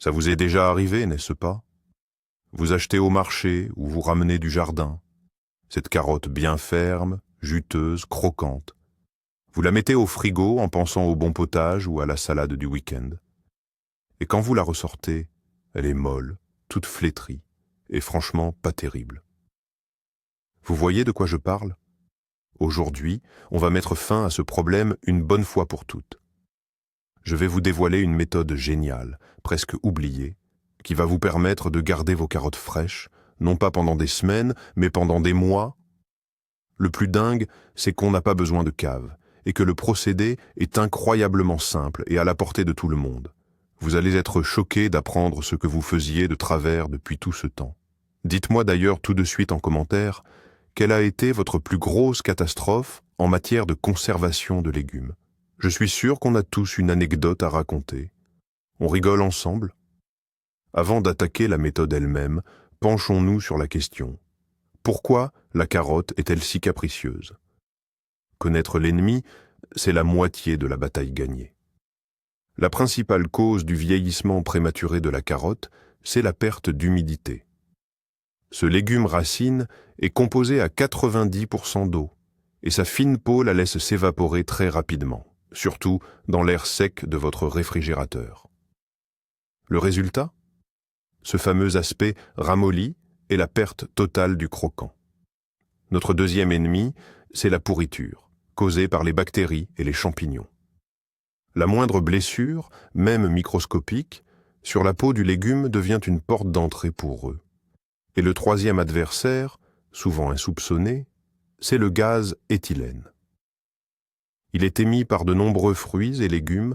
Ça vous est déjà arrivé, n'est-ce pas? Vous achetez au marché ou vous ramenez du jardin. Cette carotte bien ferme, juteuse, croquante. Vous la mettez au frigo en pensant au bon potage ou à la salade du week-end. Et quand vous la ressortez, elle est molle, toute flétrie, et franchement pas terrible. Vous voyez de quoi je parle? Aujourd'hui, on va mettre fin à ce problème une bonne fois pour toutes. Je vais vous dévoiler une méthode géniale, presque oubliée, qui va vous permettre de garder vos carottes fraîches, non pas pendant des semaines, mais pendant des mois. Le plus dingue, c'est qu'on n'a pas besoin de cave, et que le procédé est incroyablement simple et à la portée de tout le monde. Vous allez être choqués d'apprendre ce que vous faisiez de travers depuis tout ce temps. Dites-moi d'ailleurs tout de suite en commentaire, quelle a été votre plus grosse catastrophe en matière de conservation de légumes? Je suis sûr qu'on a tous une anecdote à raconter. On rigole ensemble? Avant d'attaquer la méthode elle-même, penchons-nous sur la question. Pourquoi la carotte est-elle si capricieuse? Connaître l'ennemi, c'est la moitié de la bataille gagnée. La principale cause du vieillissement prématuré de la carotte, c'est la perte d'humidité. Ce légume racine est composé à 90% d'eau, et sa fine peau la laisse s'évaporer très rapidement, surtout dans l'air sec de votre réfrigérateur. Le résultat? Ce fameux aspect ramolli et la perte totale du croquant. Notre deuxième ennemi, c'est la pourriture, causée par les bactéries et les champignons. La moindre blessure, même microscopique, sur la peau du légume devient une porte d'entrée pour eux. Et le troisième adversaire, souvent insoupçonné, c'est le gaz éthylène. Il est émis par de nombreux fruits et légumes,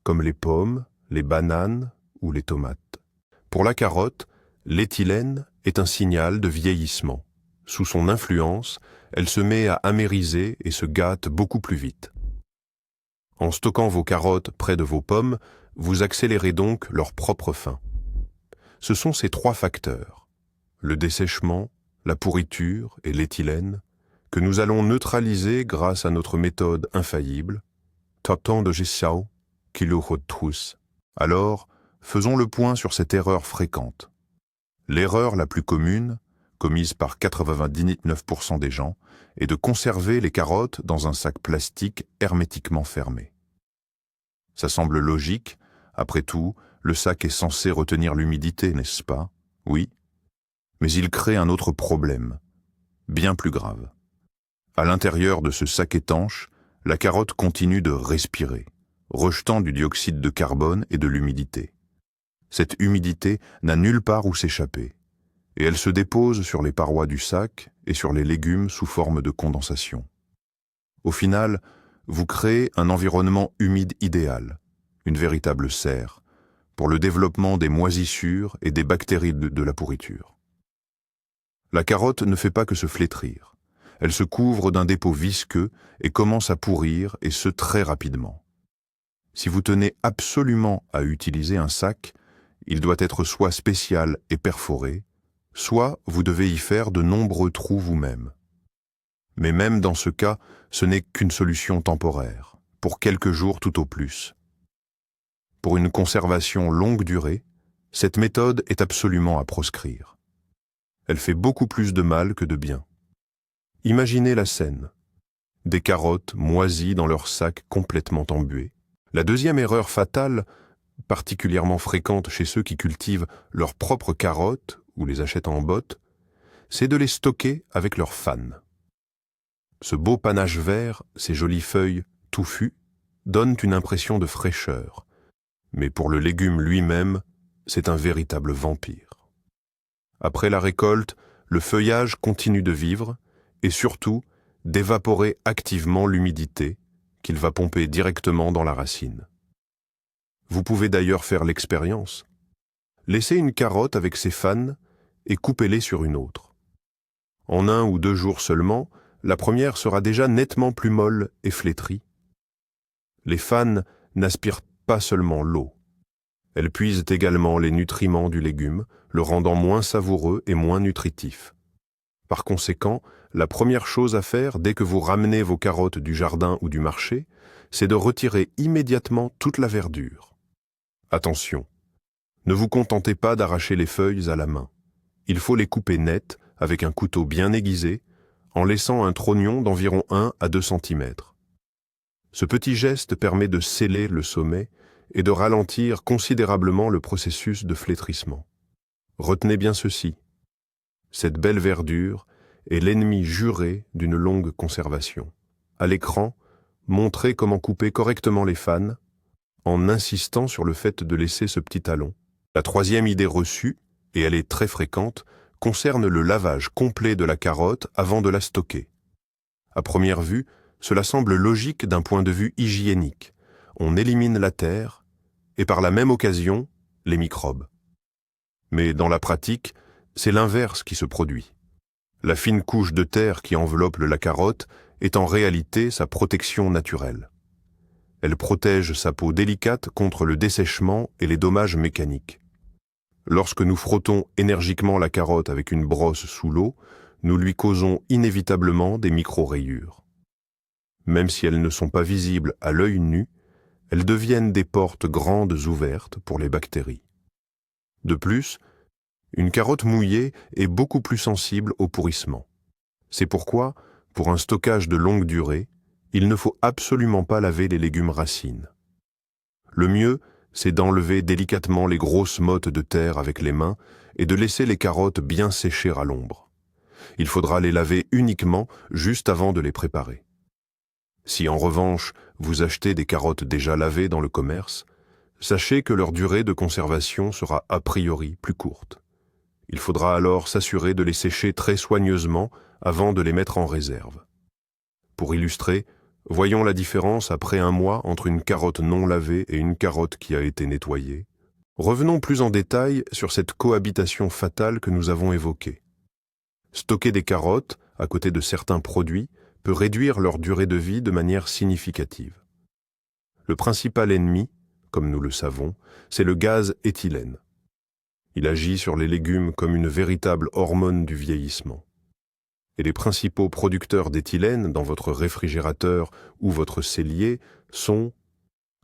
comme les pommes, les bananes ou les tomates. Pour la carotte, l'éthylène est un signal de vieillissement. Sous son influence, elle se met à amériser et se gâte beaucoup plus vite. En stockant vos carottes près de vos pommes, vous accélérez donc leur propre fin. Ce sont ces trois facteurs, le dessèchement, la pourriture et l'éthylène, que nous allons neutraliser grâce à notre méthode infaillible, Top de Gissau, Kilochotrus. Alors, faisons le point sur cette erreur fréquente. L'erreur la plus commune, commise par 99% des gens, est de conserver les carottes dans un sac plastique hermétiquement fermé. Ça semble logique, après tout, le sac est censé retenir l'humidité, n'est-ce pas? Oui. Mais il crée un autre problème, bien plus grave. À l'intérieur de ce sac étanche, la carotte continue de respirer, rejetant du dioxyde de carbone et de l'humidité. Cette humidité n'a nulle part où s'échapper, et elle se dépose sur les parois du sac et sur les légumes sous forme de condensation. Au final, vous créez un environnement humide idéal, une véritable serre, pour le développement des moisissures et des bactéries de la pourriture. La carotte ne fait pas que se flétrir. Elle se couvre d'un dépôt visqueux et commence à pourrir, et ce très rapidement. Si vous tenez absolument à utiliser un sac, il doit être soit spécial et perforé, soit vous devez y faire de nombreux trous vous-même. Mais même dans ce cas, ce n'est qu'une solution temporaire, pour quelques jours tout au plus. Pour une conservation longue durée, cette méthode est absolument à proscrire. Elle fait beaucoup plus de mal que de bien. Imaginez la scène. Des carottes moisies dans leur sac complètement embuées. La deuxième erreur fatale, particulièrement fréquente chez ceux qui cultivent leurs propres carottes ou les achètent en botte, c'est de les stocker avec leurs fans. Ce beau panache vert, ces jolies feuilles touffues, donnent une impression de fraîcheur. Mais pour le légume lui-même, c'est un véritable vampire. Après la récolte, le feuillage continue de vivre et surtout d'évaporer activement l'humidité qu'il va pomper directement dans la racine. Vous pouvez d'ailleurs faire l'expérience. Laissez une carotte avec ses fans et coupez-les sur une autre. En 1 ou 2 jours seulement, la première sera déjà nettement plus molle et flétrie. Les fans n'aspirent pas seulement l'eau. Elles puisent également les nutriments du légume, le rendant moins savoureux et moins nutritif. Par conséquent, la première chose à faire dès que vous ramenez vos carottes du jardin ou du marché, c'est de retirer immédiatement toute la verdure. Attention, Ne vous contentez pas d'arracher les feuilles à la main. Il faut les couper nettes avec un couteau bien aiguisé, en laissant un trognon d'environ 1 à 2 cm. Ce petit geste permet de sceller le sommet et de ralentir considérablement le processus de flétrissement. Retenez bien ceci. Cette belle verdure est l'ennemi juré d'une longue conservation. À l'écran, montrez comment couper correctement les fanes en insistant sur le fait de laisser ce petit talon. La troisième idée reçue, et elle est très fréquente, concerne le lavage complet de la carotte avant de la stocker. À première vue, cela semble logique d'un point de vue hygiénique. On élimine la terre et par la même occasion, les microbes. Mais dans la pratique, c'est l'inverse qui se produit. La fine couche de terre qui enveloppe la carotte est en réalité sa protection naturelle. Elle protège sa peau délicate contre le dessèchement et les dommages mécaniques. Lorsque nous frottons énergiquement la carotte avec une brosse sous l'eau, nous lui causons inévitablement des micro-rayures. Même si elles ne sont pas visibles à l'œil nu, elles deviennent des portes grandes ouvertes pour les bactéries. De plus, une carotte mouillée est beaucoup plus sensible au pourrissement. C'est pourquoi, pour un stockage de longue durée, il ne faut absolument pas laver les légumes racines. Le mieux, c'est d'enlever délicatement les grosses mottes de terre avec les mains et de laisser les carottes bien sécher à l'ombre. Il faudra les laver uniquement juste avant de les préparer. Si en revanche, vous achetez des carottes déjà lavées dans le commerce, sachez que leur durée de conservation sera a priori plus courte. Il faudra alors s'assurer de les sécher très soigneusement avant de les mettre en réserve. Pour illustrer, voyons la différence après 1 mois entre une carotte non lavée et une carotte qui a été nettoyée. Revenons plus en détail sur cette cohabitation fatale que nous avons évoquée. Stocker des carottes, à côté de certains produits, peut réduire leur durée de vie de manière significative. Le principal ennemi, comme nous le savons, c'est le gaz éthylène. Il agit sur les légumes comme une véritable hormone du vieillissement. Et les principaux producteurs d'éthylène dans votre réfrigérateur ou votre cellier sont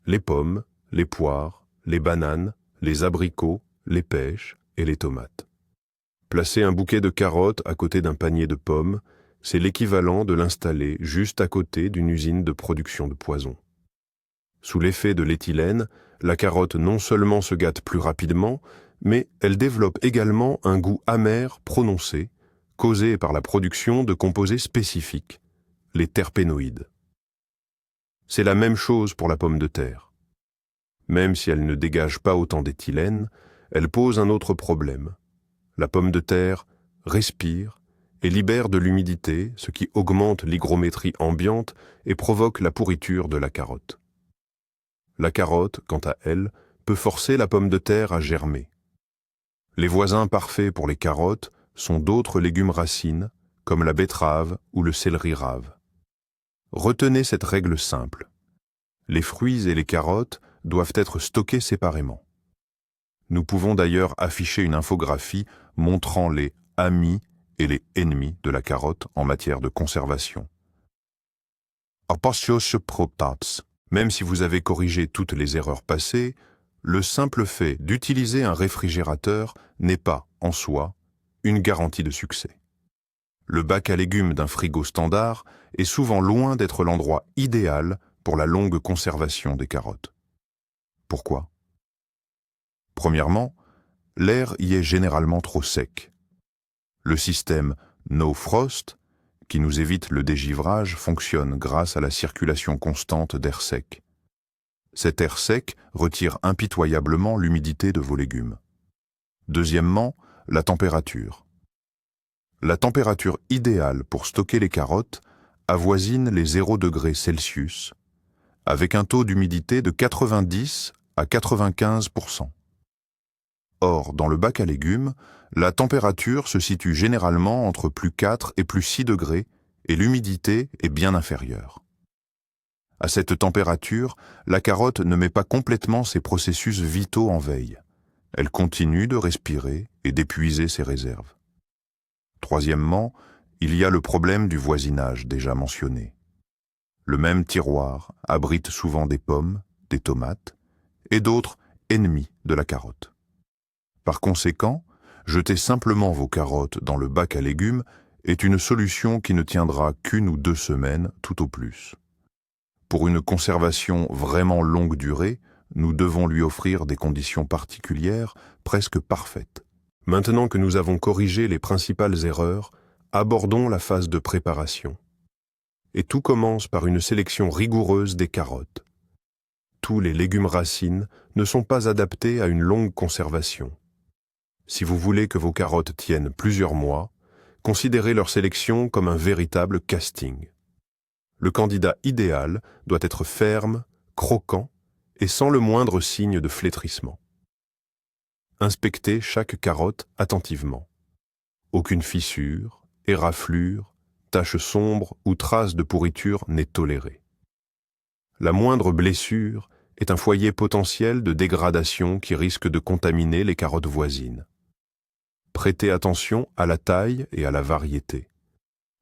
les pommes, les poires, les bananes, les abricots, les pêches et les tomates. Placer un bouquet de carottes à côté d'un panier de pommes, c'est l'équivalent de l'installer juste à côté d'une usine de production de poison. Sous l'effet de l'éthylène, la carotte non seulement se gâte plus rapidement, mais elle développe également un goût amer prononcé, causé par la production de composés spécifiques, les terpénoïdes. C'est la même chose pour la pomme de terre. Même si elle ne dégage pas autant d'éthylène, elle pose un autre problème. La pomme de terre respire et libère de l'humidité, ce qui augmente l'hygrométrie ambiante et provoque la pourriture de la carotte. La carotte, quant à elle, peut forcer la pomme de terre à germer. Les voisins parfaits pour les carottes sont d'autres légumes racines, comme la betterave ou le céleri rave. Retenez cette règle simple. Les fruits et les carottes doivent être stockés séparément. Nous pouvons d'ailleurs afficher une infographie montrant les amis et les ennemis de la carotte en matière de conservation. Même si vous avez corrigé toutes les erreurs passées, le simple fait d'utiliser un réfrigérateur n'est pas, en soi, une garantie de succès. Le bac à légumes d'un frigo standard est souvent loin d'être l'endroit idéal pour la longue conservation des carottes. Pourquoi? Premièrement, l'air y est généralement trop sec. Le système No Frost, qui nous évite le dégivrage, fonctionne grâce à la circulation constante d'air sec. Cet air sec retire impitoyablement l'humidité de vos légumes. Deuxièmement, la température. La température idéale pour stocker les carottes avoisine les 0 degrés Celsius, avec un taux d'humidité de 90 à 95%. Or, dans le bac à légumes, la température se situe généralement entre plus 4 et plus 6 degrés et l'humidité est bien inférieure. À cette température, la carotte ne met pas complètement ses processus vitaux en veille. Elle continue de respirer et d'épuiser ses réserves. Troisièmement, il y a le problème du voisinage déjà mentionné. Le même tiroir abrite souvent des pommes, des tomates et d'autres ennemis de la carotte. Par conséquent, jeter simplement vos carottes dans le bac à légumes est une solution qui ne tiendra qu'1 ou 2 semaines tout au plus. Pour une conservation vraiment longue durée, nous devons lui offrir des conditions particulières, presque parfaites. Maintenant que nous avons corrigé les principales erreurs, abordons la phase de préparation. Et tout commence par une sélection rigoureuse des carottes. Tous les légumes racines ne sont pas adaptés à une longue conservation. Si vous voulez que vos carottes tiennent plusieurs mois, considérez leur sélection comme un véritable casting. Le candidat idéal doit être ferme, croquant et sans le moindre signe de flétrissement. Inspectez chaque carotte attentivement. Aucune fissure, éraflure, tache sombre ou trace de pourriture n'est tolérée. La moindre blessure est un foyer potentiel de dégradation qui risque de contaminer les carottes voisines. Prêtez attention à la taille et à la variété.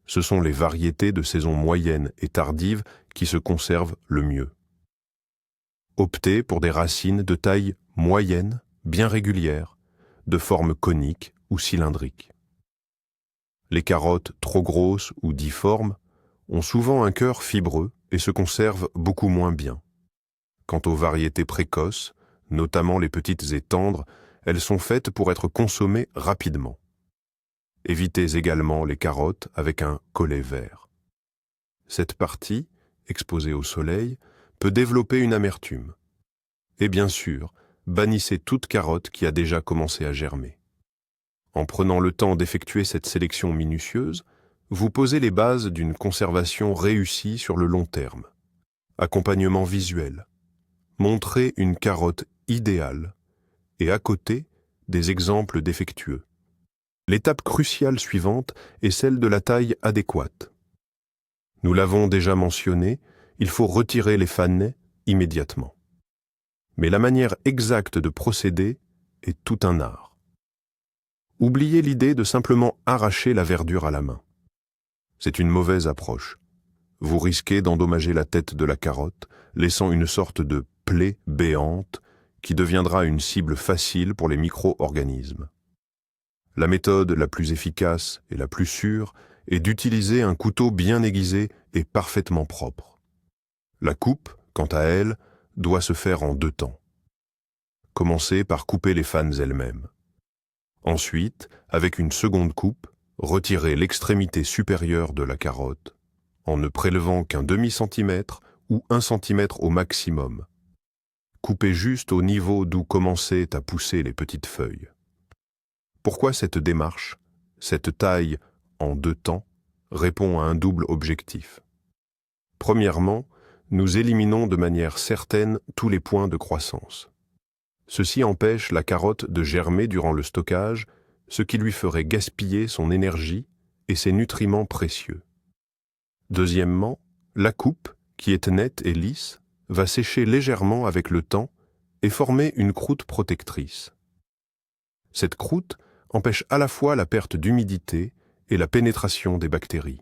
Ce sont les variétés de saison moyenne et tardive qui se conservent le mieux. Optez pour des racines de taille moyenne, bien régulière, de forme conique ou cylindrique. Les carottes trop grosses ou difformes ont souvent un cœur fibreux et se conservent beaucoup moins bien. Quant aux variétés précoces, notamment les petites et tendres, elles sont faites pour être consommées rapidement. Évitez également les carottes avec un collet vert. Cette partie, exposée au soleil, peut développer une amertume. Et bien sûr, bannissez toute carotte qui a déjà commencé à germer. En prenant le temps d'effectuer cette sélection minutieuse, vous posez les bases d'une conservation réussie sur le long terme. Accompagnement visuel. Montrez une carotte idéale et à côté, des exemples défectueux. L'étape cruciale suivante est celle de la taille adéquate. Nous l'avons déjà mentionné, il faut retirer les fanais immédiatement. Mais la manière exacte de procéder est tout un art. Oubliez l'idée de simplement arracher la verdure à la main. C'est une mauvaise approche. Vous risquez d'endommager la tête de la carotte, laissant une sorte de plaie béante qui deviendra une cible facile pour les micro-organismes. La méthode la plus efficace et la plus sûre est d'utiliser un couteau bien aiguisé et parfaitement propre. La coupe, quant à elle, doit se faire en 2 temps. Commencez par couper les fanes elles-mêmes. Ensuite, avec une seconde coupe, retirez l'extrémité supérieure de la carotte en ne prélevant qu'un demi-centimètre ou 1 centimètre au maximum. Coupez juste au niveau d'où commençaient à pousser les petites feuilles. Pourquoi cette démarche, cette taille en 2 temps, répond à un double objectif. Premièrement, nous éliminons de manière certaine tous les points de croissance. Ceci empêche la carotte de germer durant le stockage, ce qui lui ferait gaspiller son énergie et ses nutriments précieux. Deuxièmement, la coupe, qui est nette et lisse, va sécher légèrement avec le temps et former une croûte protectrice. Cette croûte empêche à la fois la perte d'humidité et la pénétration des bactéries.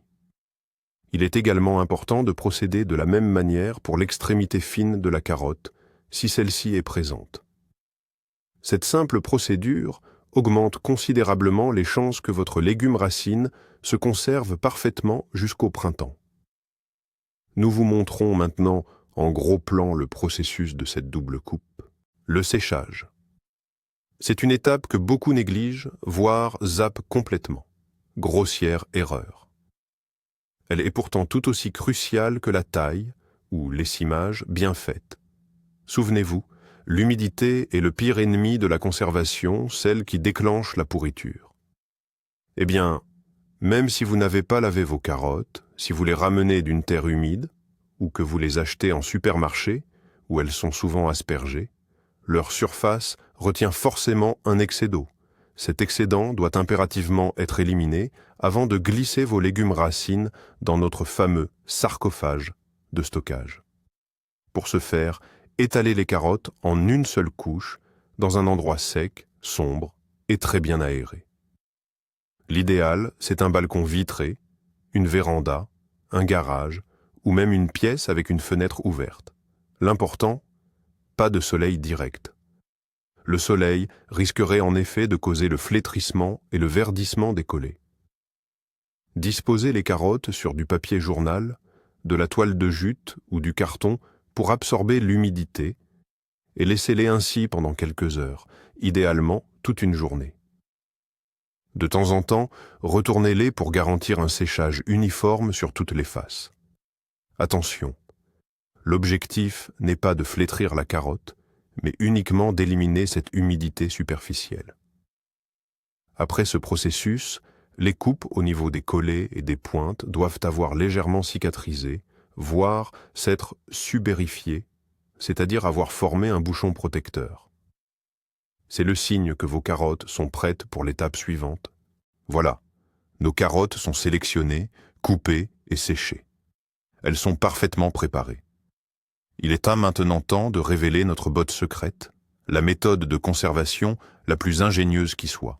Il est également important de procéder de la même manière pour l'extrémité fine de la carotte, si celle-ci est présente. Cette simple procédure augmente considérablement les chances que votre légume racine se conserve parfaitement jusqu'au printemps. Nous vous montrons maintenant en gros plan le processus de cette double coupe. Le séchage. C'est une étape que beaucoup négligent, voire zappent complètement. Grossière erreur. Elle est pourtant tout aussi cruciale que la taille, ou l'essimage, bien faite. Souvenez-vous, l'humidité est le pire ennemi de la conservation, celle qui déclenche la pourriture. Eh bien, même si vous n'avez pas lavé vos carottes, si vous les ramenez d'une terre humide, ou que vous les achetez en supermarché, où elles sont souvent aspergées, leur surface retient forcément un excès d'eau. Cet excédent doit impérativement être éliminé avant de glisser vos légumes racines dans notre fameux sarcophage de stockage. Pour ce faire, étalez les carottes en une seule couche dans un endroit sec, sombre et très bien aéré. L'idéal, c'est un balcon vitré, une véranda, un garage ou même une pièce avec une fenêtre ouverte. L'important, pas de soleil direct. Le soleil risquerait en effet de causer le flétrissement et le verdissement des collets. Disposez les carottes sur du papier journal, de la toile de jute ou du carton pour absorber l'humidité et laissez-les ainsi pendant quelques heures, idéalement toute une journée. De temps en temps, retournez-les pour garantir un séchage uniforme sur toutes les faces. Attention, l'objectif n'est pas de flétrir la carotte, mais uniquement d'éliminer cette humidité superficielle. Après ce processus, les coupes au niveau des collets et des pointes doivent avoir légèrement cicatrisé, voire s'être subérifiées, c'est-à-dire avoir formé un bouchon protecteur. C'est le signe que vos carottes sont prêtes pour l'étape suivante. Voilà, nos carottes sont sélectionnées, coupées et séchées. Elles sont parfaitement préparées. Il est maintenant temps de révéler notre botte secrète, la méthode de conservation la plus ingénieuse qui soit.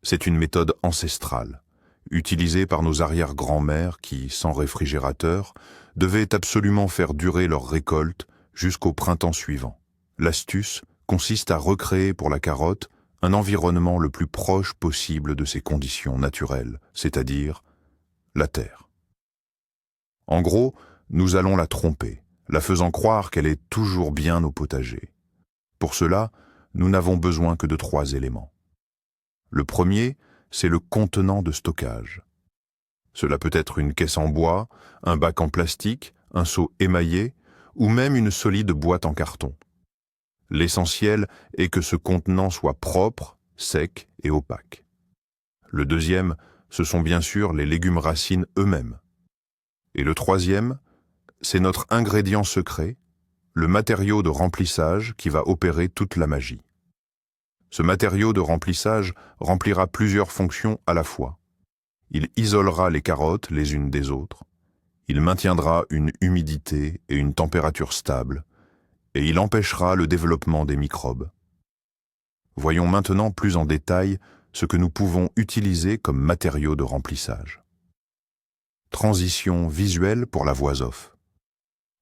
C'est une méthode ancestrale, utilisée par nos arrière-grands-mères qui, sans réfrigérateur, devaient absolument faire durer leur récolte jusqu'au printemps suivant. L'astuce consiste à recréer pour la carotte un environnement le plus proche possible de ses conditions naturelles, c'est-à-dire la terre. En gros, nous allons la tromper, la faisant croire qu'elle est toujours bien au potager. Pour cela, nous n'avons besoin que de 3 éléments. Le premier, c'est le contenant de stockage. Cela peut être une caisse en bois, un bac en plastique, un seau émaillé ou même une solide boîte en carton. L'essentiel est que ce contenant soit propre, sec et opaque. Le deuxième, ce sont bien sûr les légumes racines eux-mêmes. Et le troisième, c'est notre ingrédient secret, le matériau de remplissage qui va opérer toute la magie. Ce matériau de remplissage remplira plusieurs fonctions à la fois. Il isolera les carottes les unes des autres, il maintiendra une humidité et une température stable, et il empêchera le développement des microbes. Voyons maintenant plus en détail ce que nous pouvons utiliser comme matériau de remplissage. Transition visuelle pour la voix off.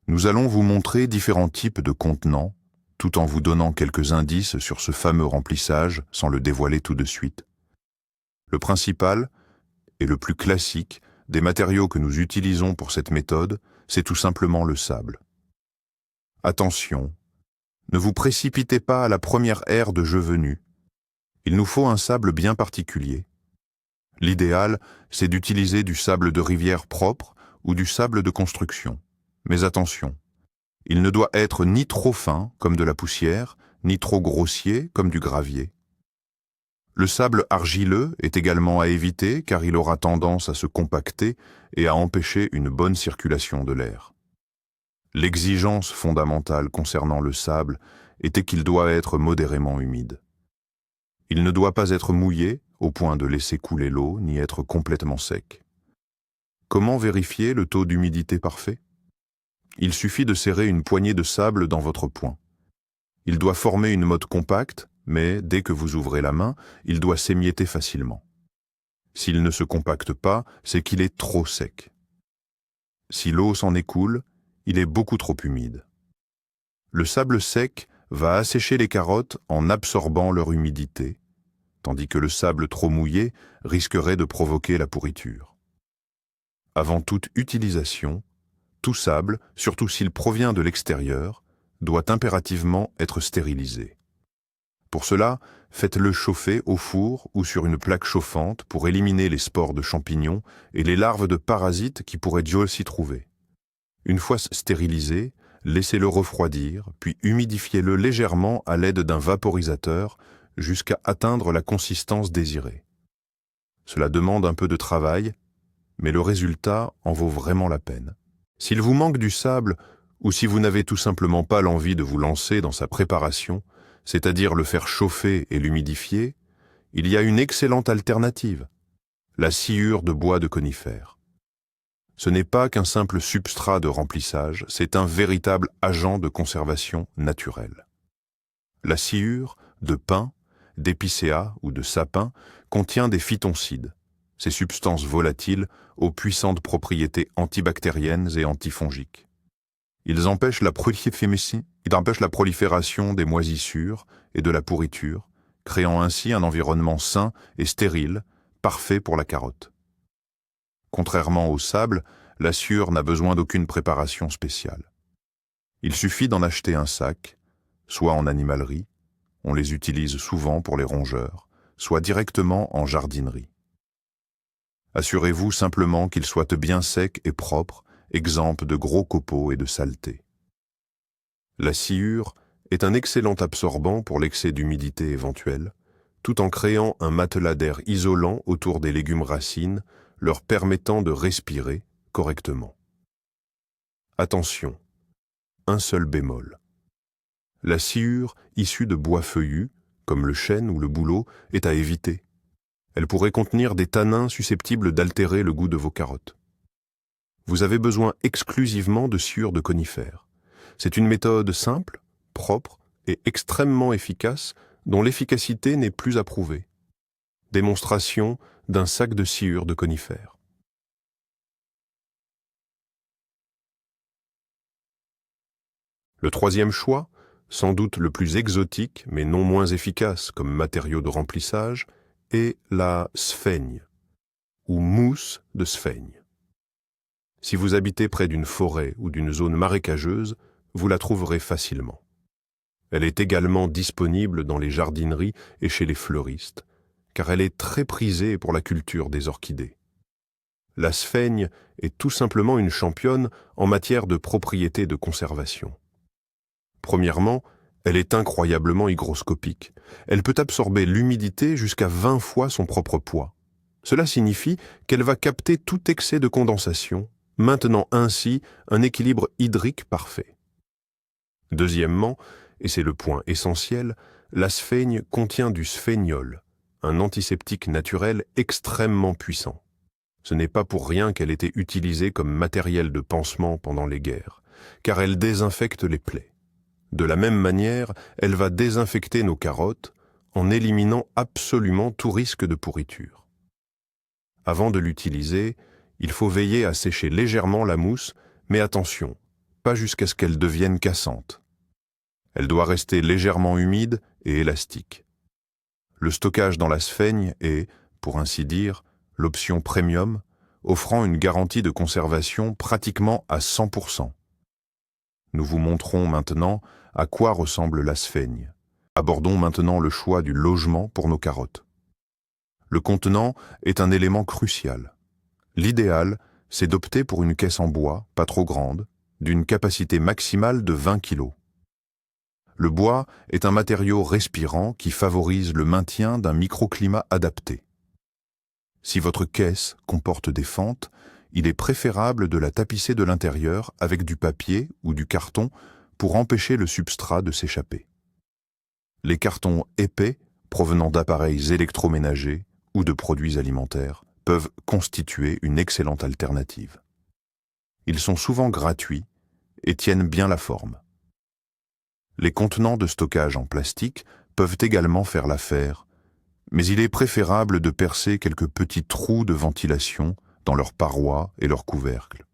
Nous allons vous montrer différents types de contenants, tout en vous donnant quelques indices sur ce fameux remplissage sans le dévoiler tout de suite. Le principal, et le plus classique, des matériaux que nous utilisons pour cette méthode, c'est tout simplement le sable. Attention, ne vous précipitez pas à la première aire de jeu venue. Il nous faut un sable bien particulier. L'idéal, c'est d'utiliser du sable de rivière propre ou du sable de construction. Mais attention, il ne doit être ni trop fin, comme de la poussière, ni trop grossier, comme du gravier. Le sable argileux est également à éviter car il aura tendance à se compacter et à empêcher une bonne circulation de l'air. L'exigence fondamentale concernant le sable était qu'il doit être modérément humide. Il ne doit pas être mouillé au point de laisser couler l'eau ni être complètement sec. Comment vérifier le taux d'humidité parfait ? Il suffit de serrer une poignée de sable dans votre poing. Il doit former une motte compacte, mais dès que vous ouvrez la main, il doit s'émietter facilement. S'il ne se compacte pas, c'est qu'il est trop sec. Si l'eau s'en écoule, il est beaucoup trop humide. Le sable sec va assécher les carottes en absorbant leur humidité, tandis que le sable trop mouillé risquerait de provoquer la pourriture. Avant toute utilisation, tout sable, surtout s'il provient de l'extérieur, doit impérativement être stérilisé. Pour cela, faites-le chauffer au four ou sur une plaque chauffante pour éliminer les spores de champignons et les larves de parasites qui pourraient déjà s'y trouver. Une fois stérilisé, laissez-le refroidir, puis humidifiez-le légèrement à l'aide d'un vaporisateur jusqu'à atteindre la consistance désirée. Cela demande un peu de travail, mais le résultat en vaut vraiment la peine. S'il vous manque du sable, ou si vous n'avez tout simplement pas l'envie de vous lancer dans sa préparation, c'est-à-dire le faire chauffer et l'humidifier, il y a une excellente alternative, la sciure de bois de conifère. Ce n'est pas qu'un simple substrat de remplissage, c'est un véritable agent de conservation naturelle. La sciure de pin, d'épicéa ou de sapin contient des phytoncides, ces substances volatiles aux puissantes propriétés antibactériennes et antifongiques. Ils empêchent la prolifération Il empêche la prolifération des moisissures et de la pourriture, créant ainsi un environnement sain et stérile, parfait pour la carotte. Contrairement au sable, la sciure n'a besoin d'aucune préparation spéciale. Il suffit d'en acheter un sac, soit en animalerie, on les utilise souvent pour les rongeurs, soit directement en jardinerie. Assurez-vous simplement qu'ils soient bien secs et propres, exempts de gros copeaux et de saleté. La sciure est un excellent absorbant pour l'excès d'humidité éventuelle, tout en créant un matelas d'air isolant autour des légumes racines, leur permettant de respirer correctement. Attention, un seul bémol. La sciure issue de bois feuillus, comme le chêne ou le bouleau, est à éviter. Elle pourrait contenir des tanins susceptibles d'altérer le goût de vos carottes. Vous avez besoin exclusivement de sciure de conifères. C'est une méthode simple, propre et extrêmement efficace dont l'efficacité n'est plus à prouver. Démonstration d'un sac de sciure de conifères. Le troisième choix, sans doute le plus exotique mais non moins efficace comme matériau de remplissage, est la sphaigne, ou mousse de sphaigne. Si vous habitez près d'une forêt ou d'une zone marécageuse, vous la trouverez facilement. Elle est également disponible dans les jardineries et chez les fleuristes, car elle est très prisée pour la culture des orchidées. La sphaigne est tout simplement une championne en matière de propriétés de conservation. Premièrement, elle est incroyablement hygroscopique. Elle peut absorber l'humidité jusqu'à 20 fois son propre poids. Cela signifie qu'elle va capter tout excès de condensation, maintenant ainsi un équilibre hydrique parfait. Deuxièmement, et c'est le point essentiel, la sphaigne contient du sphéniol, un antiseptique naturel extrêmement puissant. Ce n'est pas pour rien qu'elle était utilisée comme matériel de pansement pendant les guerres, car elle désinfecte les plaies. De la même manière, elle va désinfecter nos carottes en éliminant absolument tout risque de pourriture. Avant de l'utiliser, il faut veiller à sécher légèrement la mousse, mais attention, pas jusqu'à ce qu'elle devienne cassante. Elle doit rester légèrement humide et élastique. Le stockage dans la sphaigne est, pour ainsi dire, l'option premium, offrant une garantie de conservation pratiquement à 100%. Nous vous montrons maintenant à quoi ressemble la sphaigne. Abordons maintenant le choix du logement pour nos carottes. Le contenant est un élément crucial. L'idéal, c'est d'opter pour une caisse en bois, pas trop grande, d'une capacité maximale de 20 kg. Le bois est un matériau respirant qui favorise le maintien d'un microclimat adapté. Si votre caisse comporte des fentes, il est préférable de la tapisser de l'intérieur avec du papier ou du carton pour empêcher le substrat de s'échapper. Les cartons épais, provenant d'appareils électroménagers ou de produits alimentaires, peuvent constituer une excellente alternative. Ils sont souvent gratuits et tiennent bien la forme. Les contenants de stockage en plastique peuvent également faire l'affaire, mais il est préférable de percer quelques petits trous de ventilation dans leurs parois et leurs couvercles.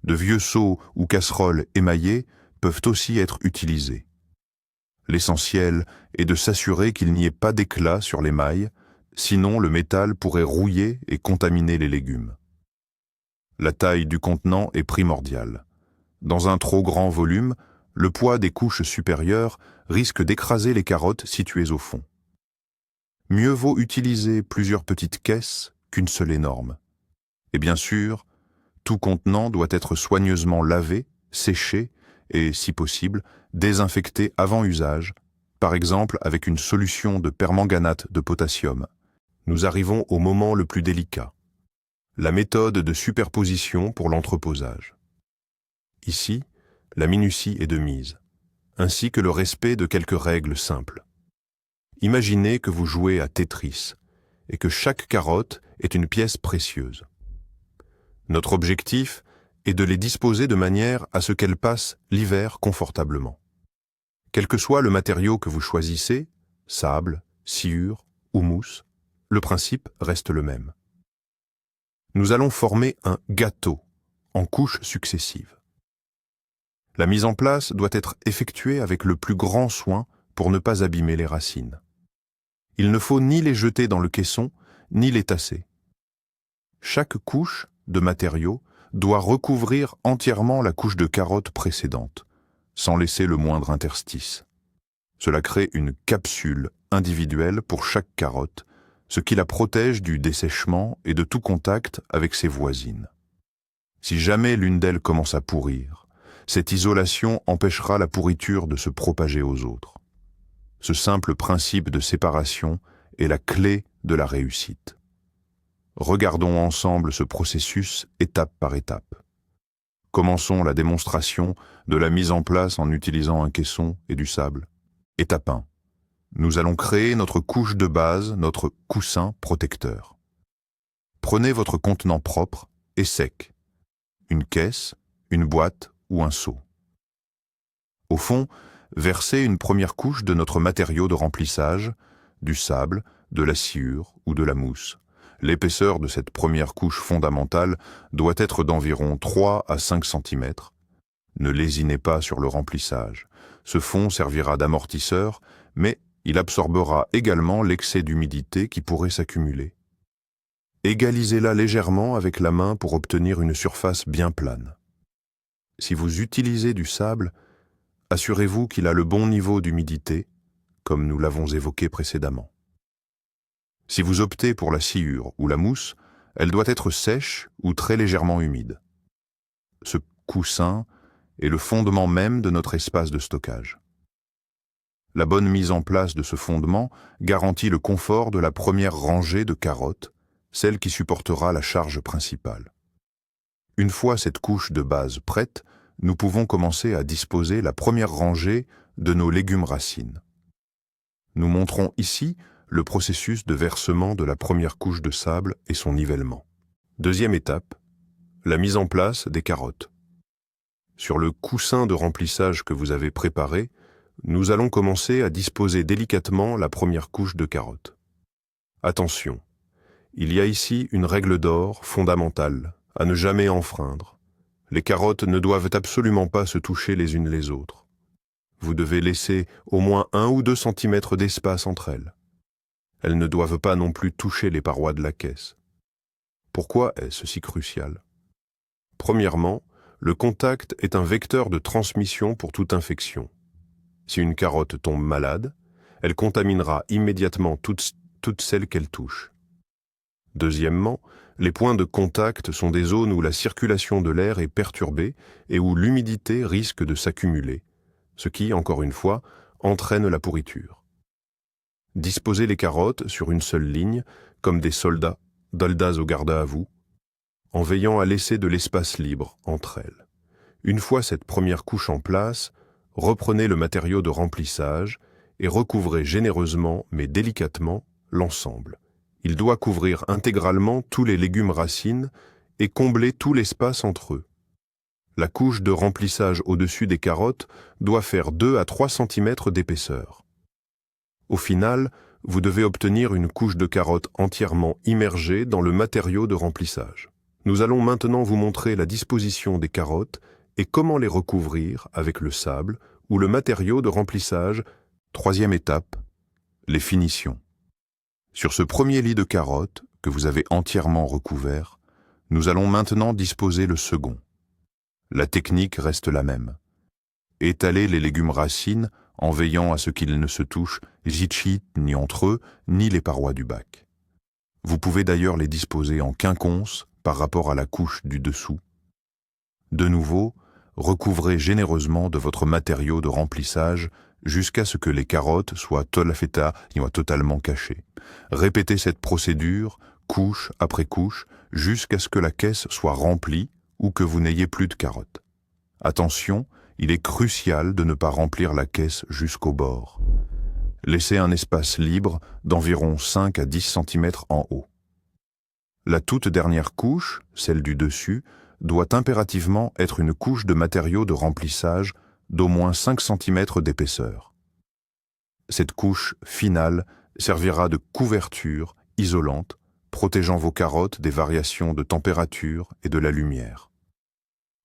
De vieux seaux ou casseroles émaillées peuvent aussi être utilisés. L'essentiel est de s'assurer qu'il n'y ait pas d'éclat sur l'émail, sinon le métal pourrait rouiller et contaminer les légumes. La taille du contenant est primordiale. Dans un trop grand volume, le poids des couches supérieures risque d'écraser les carottes situées au fond. Mieux vaut utiliser plusieurs petites caisses qu'une seule énorme. Et bien sûr, tout contenant doit être soigneusement lavé, séché et, si possible, désinfecté avant usage, par exemple avec une solution de permanganate de potassium. Nous arrivons au moment le plus délicat, la méthode de superposition pour l'entreposage. Ici, la minutie est de mise, ainsi que le respect de quelques règles simples. Imaginez que vous jouez à Tetris et que chaque carotte est une pièce précieuse. Notre objectif est de les disposer de manière à ce qu'elles passent l'hiver confortablement. Quel que soit le matériau que vous choisissez, sable, sciure ou mousse, le principe reste le même. Nous allons former un gâteau en couches successives. La mise en place doit être effectuée avec le plus grand soin pour ne pas abîmer les racines. Il ne faut ni les jeter dans le caisson, ni les tasser. Chaque couche de matériaux doit recouvrir entièrement la couche de carotte précédente, sans laisser le moindre interstice. Cela crée une capsule individuelle pour chaque carotte, ce qui la protège du dessèchement et de tout contact avec ses voisines. Si jamais l'une d'elles commence à pourrir, cette isolation empêchera la pourriture de se propager aux autres. Ce simple principe de séparation est la clé de la réussite. Regardons ensemble ce processus étape par étape. Commençons la démonstration de la mise en place en utilisant un caisson et du sable. Étape 1. Nous allons créer notre couche de base, notre coussin protecteur. Prenez votre contenant propre et sec, une caisse, une boîte ou un seau. Au fond, versez une première couche de notre matériau de remplissage, du sable, de la sciure ou de la mousse. L'épaisseur de cette première couche fondamentale doit être d'environ 3 à 5 cm. Ne lésinez pas sur le remplissage. Ce fond servira d'amortisseur, mais il absorbera également l'excès d'humidité qui pourrait s'accumuler. Égalisez-la légèrement avec la main pour obtenir une surface bien plane. Si vous utilisez du sable, assurez-vous qu'il a le bon niveau d'humidité, comme nous l'avons évoqué précédemment. Si vous optez pour la sciure ou la mousse, elle doit être sèche ou très légèrement humide. Ce coussin est le fondement même de notre espace de stockage. La bonne mise en place de ce fondement garantit le confort de la première rangée de carottes, celle qui supportera la charge principale. Une fois cette couche de base prête, nous pouvons commencer à disposer la première rangée de nos légumes racines. Nous montrons ici le processus de versement de la première couche de sable et son nivellement. Deuxième étape, la mise en place des carottes. Sur le coussin de remplissage que vous avez préparé, nous allons commencer à disposer délicatement la première couche de carottes. Attention, il y a ici une règle d'or fondamentale à ne jamais enfreindre. Les carottes ne doivent absolument pas se toucher les unes les autres. Vous devez laisser au moins 1 ou 2 cm d'espace entre elles. Elles ne doivent pas non plus toucher les parois de la caisse. Pourquoi est-ce si crucial? Premièrement, le contact est un vecteur de transmission pour toute infection. Si une carotte tombe malade, elle contaminera immédiatement toutes celles qu'elle touche. Deuxièmement, les points de contact sont des zones où la circulation de l'air est perturbée et où l'humidité risque de s'accumuler, ce qui, encore une fois, entraîne la pourriture. Disposez les carottes sur une seule ligne, comme des soldats au garde à vous, en veillant à laisser de l'espace libre entre elles. Une fois cette première couche en place, reprenez le matériau de remplissage et recouvrez généreusement mais délicatement l'ensemble. Il doit couvrir intégralement tous les légumes racines et combler tout l'espace entre eux. La couche de remplissage au-dessus des carottes doit faire 2 à 3 cm d'épaisseur. Au final, vous devez obtenir une couche de carottes entièrement immergée dans le matériau de remplissage. Nous allons maintenant vous montrer la disposition des carottes et comment les recouvrir avec le sable ou le matériau de remplissage. Troisième étape, les finitions. Sur ce premier lit de carottes que vous avez entièrement recouvert, nous allons maintenant disposer le second. La technique reste la même. Étaler les légumes racines en veillant à ce qu'ils ne se touchent ni entre eux, ni les parois du bac. Vous pouvez d'ailleurs les disposer en quinconce par rapport à la couche du dessous. De nouveau, recouvrez généreusement de votre matériau de remplissage jusqu'à ce que les carottes soient totalement cachées. Répétez cette procédure, couche après couche, jusqu'à ce que la caisse soit remplie ou que vous n'ayez plus de carottes. Attention, il est crucial de ne pas remplir la caisse jusqu'au bord. Laissez un espace libre d'environ 5 à 10 cm en haut. La toute dernière couche, celle du dessus, doit impérativement être une couche de matériau de remplissage d'au moins 5 cm d'épaisseur. Cette couche finale servira de couverture isolante, protégeant vos carottes des variations de température et de la lumière.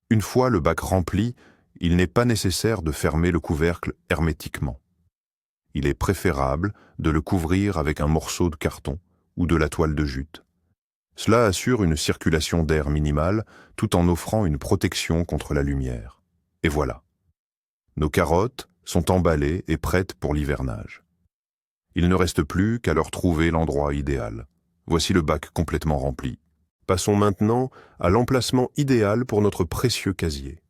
Une fois le bac rempli, il n'est pas nécessaire de fermer le couvercle hermétiquement. Il est préférable de le couvrir avec un morceau de carton ou de la toile de jute. Cela assure une circulation d'air minimale tout en offrant une protection contre la lumière. Et voilà. Nos carottes sont emballées et prêtes pour l'hivernage. Il ne reste plus qu'à leur trouver l'endroit idéal. Voici le bac complètement rempli. Passons maintenant à l'emplacement idéal pour notre précieux casier.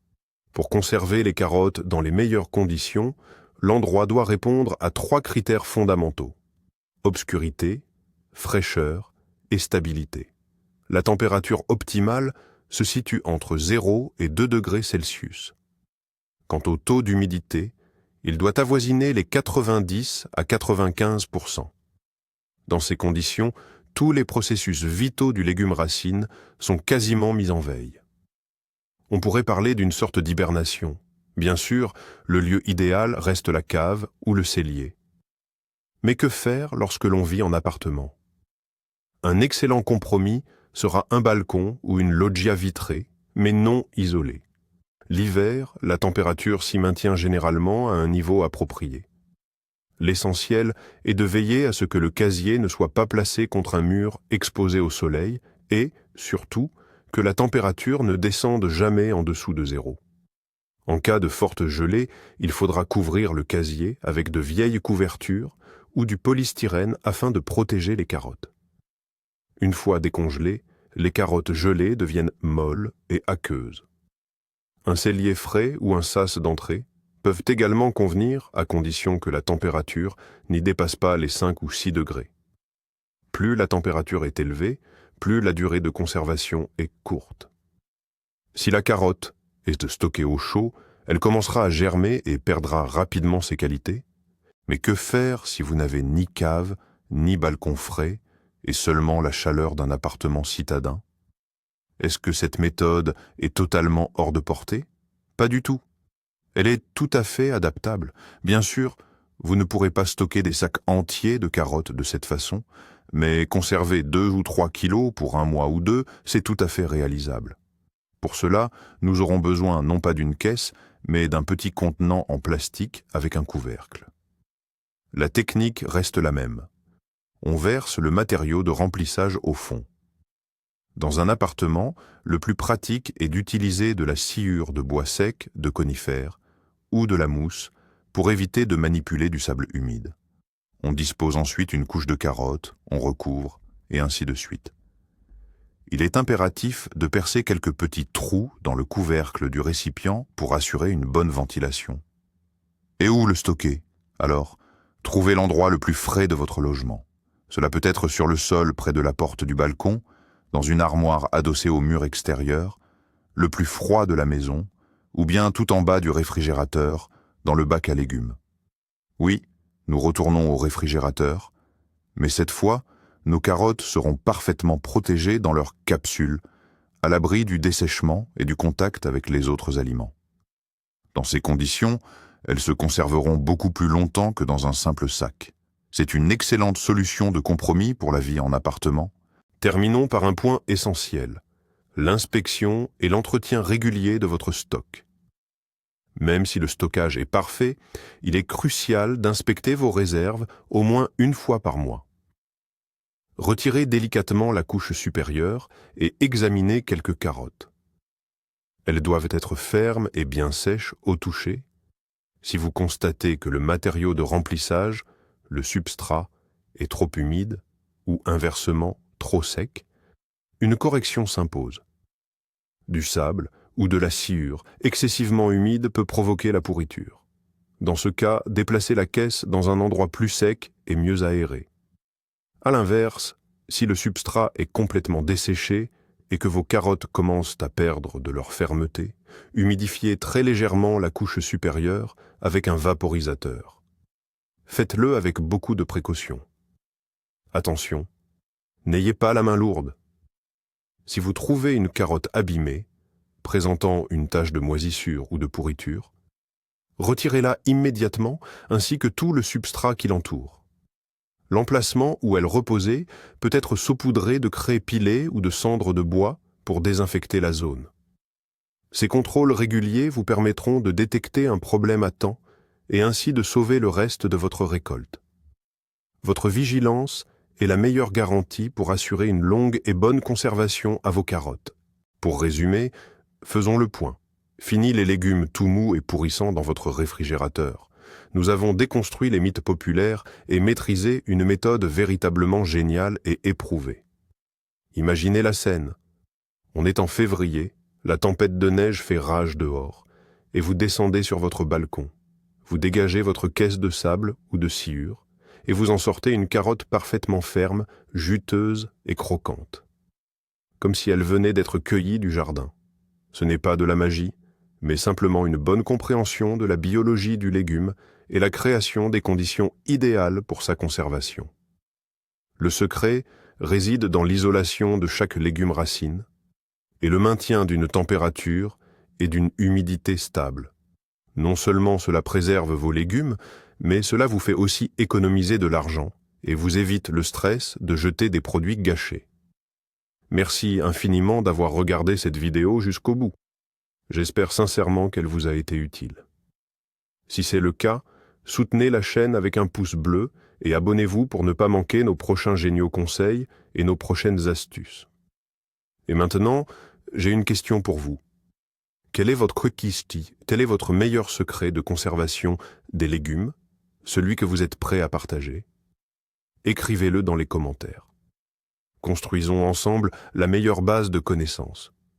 Pour conserver les carottes dans les meilleures conditions, l'endroit doit répondre à 3 critères fondamentaux: obscurité, fraîcheur et stabilité. La température optimale se situe entre 0 et 2 degrés Celsius. Quant au taux d'humidité, il doit avoisiner les 90 à 95%. Dans ces conditions, tous les processus vitaux du légume racine sont quasiment mis en veille. On pourrait parler d'une sorte d'hibernation. Bien sûr, le lieu idéal reste la cave ou le cellier. Mais que faire lorsque l'on vit en appartement? Un excellent compromis sera un balcon ou une loggia vitrée, mais non isolée. L'hiver, la température s'y maintient généralement à un niveau approprié. L'essentiel est de veiller à ce que le casier ne soit pas placé contre un mur exposé au soleil et, surtout, que la température ne descende jamais en dessous de 0. En cas de forte gelée, il faudra couvrir le casier avec de vieilles couvertures ou du polystyrène afin de protéger les carottes. Une fois décongelées, les carottes gelées deviennent molles et aqueuses. Un cellier frais ou un sas d'entrée peuvent également convenir à condition que la température n'y dépasse pas les 5 ou 6 degrés. Plus la température est élevée, plus la durée de conservation est courte. Si la carotte est stockée au chaud, elle commencera à germer et perdra rapidement ses qualités. Mais que faire si vous n'avez ni cave, ni balcon frais, et seulement la chaleur d'un appartement citadin? Est-ce que cette méthode est totalement hors de portée? Pas du tout. Elle est tout à fait adaptable. Bien sûr, vous ne pourrez pas stocker des sacs entiers de carottes de cette façon, mais conserver 2 ou 3 kilos pour 1 mois ou 2, c'est tout à fait réalisable. Pour cela, nous aurons besoin non pas d'une caisse, mais d'un petit contenant en plastique avec un couvercle. La technique reste la même. On verse le matériau de remplissage au fond. Dans un appartement, le plus pratique est d'utiliser de la sciure de bois sec, de conifères, ou de la mousse, pour éviter de manipuler du sable humide. On dispose ensuite une couche de carottes, on recouvre, et ainsi de suite. Il est impératif de percer quelques petits trous dans le couvercle du récipient pour assurer une bonne ventilation. Et où le stocker? Alors, trouvez l'endroit le plus frais de votre logement. Cela peut être sur le sol près de la porte du balcon, dans une armoire adossée au mur extérieur, le plus froid de la maison, ou bien tout en bas du réfrigérateur, dans le bac à légumes. Oui, nous retournons au réfrigérateur, mais cette fois, nos carottes seront parfaitement protégées dans leur capsule, à l'abri du dessèchement et du contact avec les autres aliments. Dans ces conditions, elles se conserveront beaucoup plus longtemps que dans un simple sac. C'est une excellente solution de compromis pour la vie en appartement. Terminons par un point essentiel, l'inspection et l'entretien régulier de votre stock. Même si le stockage est parfait, il est crucial d'inspecter vos réserves au moins 1 fois par mois. Retirez délicatement la couche supérieure et examinez quelques carottes. Elles doivent être fermes et bien sèches au toucher. Si vous constatez que le matériau de remplissage, le substrat, est trop humide ou inversement trop sec, une correction s'impose. Du sable ou de la sciure excessivement humide peut provoquer la pourriture. Dans ce cas, déplacez la caisse dans un endroit plus sec et mieux aéré. À l'inverse, si le substrat est complètement desséché et que vos carottes commencent à perdre de leur fermeté, humidifiez très légèrement la couche supérieure avec un vaporisateur. Faites-le avec beaucoup de précaution. Attention, n'ayez pas la main lourde. Si vous trouvez une carotte abîmée, présentant une tache de moisissure ou de pourriture, retirez-la immédiatement ainsi que tout le substrat qui l'entoure. L'emplacement où elle reposait peut être saupoudré de craie pilée ou de cendres de bois pour désinfecter la zone. Ces contrôles réguliers vous permettront de détecter un problème à temps et ainsi de sauver le reste de votre récolte. Votre vigilance est la meilleure garantie pour assurer une longue et bonne conservation à vos carottes. Pour résumer, faisons le point. Fini les légumes tout mous et pourrissants dans votre réfrigérateur. Nous avons déconstruit les mythes populaires et maîtrisé une méthode véritablement géniale et éprouvée. Imaginez la scène. On est en février, la tempête de neige fait rage dehors, et vous descendez sur votre balcon. Vous dégagez votre caisse de sable ou de sciure, et vous en sortez une carotte parfaitement ferme, juteuse et croquante. Comme si elle venait d'être cueillie du jardin. Ce n'est pas de la magie, mais simplement une bonne compréhension de la biologie du légume et la création des conditions idéales pour sa conservation. Le secret réside dans l'isolation de chaque légume racine et le maintien d'une température et d'une humidité stable. Non seulement cela préserve vos légumes, mais cela vous fait aussi économiser de l'argent et vous évite le stress de jeter des produits gâchés. Merci infiniment d'avoir regardé cette vidéo jusqu'au bout. J'espère sincèrement qu'elle vous a été utile. Si c'est le cas, soutenez la chaîne avec un pouce bleu et abonnez-vous pour ne pas manquer nos prochains géniaux conseils et nos prochaines astuces. Et maintenant, j'ai une question pour vous. Quel est votre kisti? Quel est votre meilleur secret de conservation des légumes, celui que vous êtes prêt à partager? Écrivez-le dans les commentaires. Construisons ensemble la meilleure base de connaissances.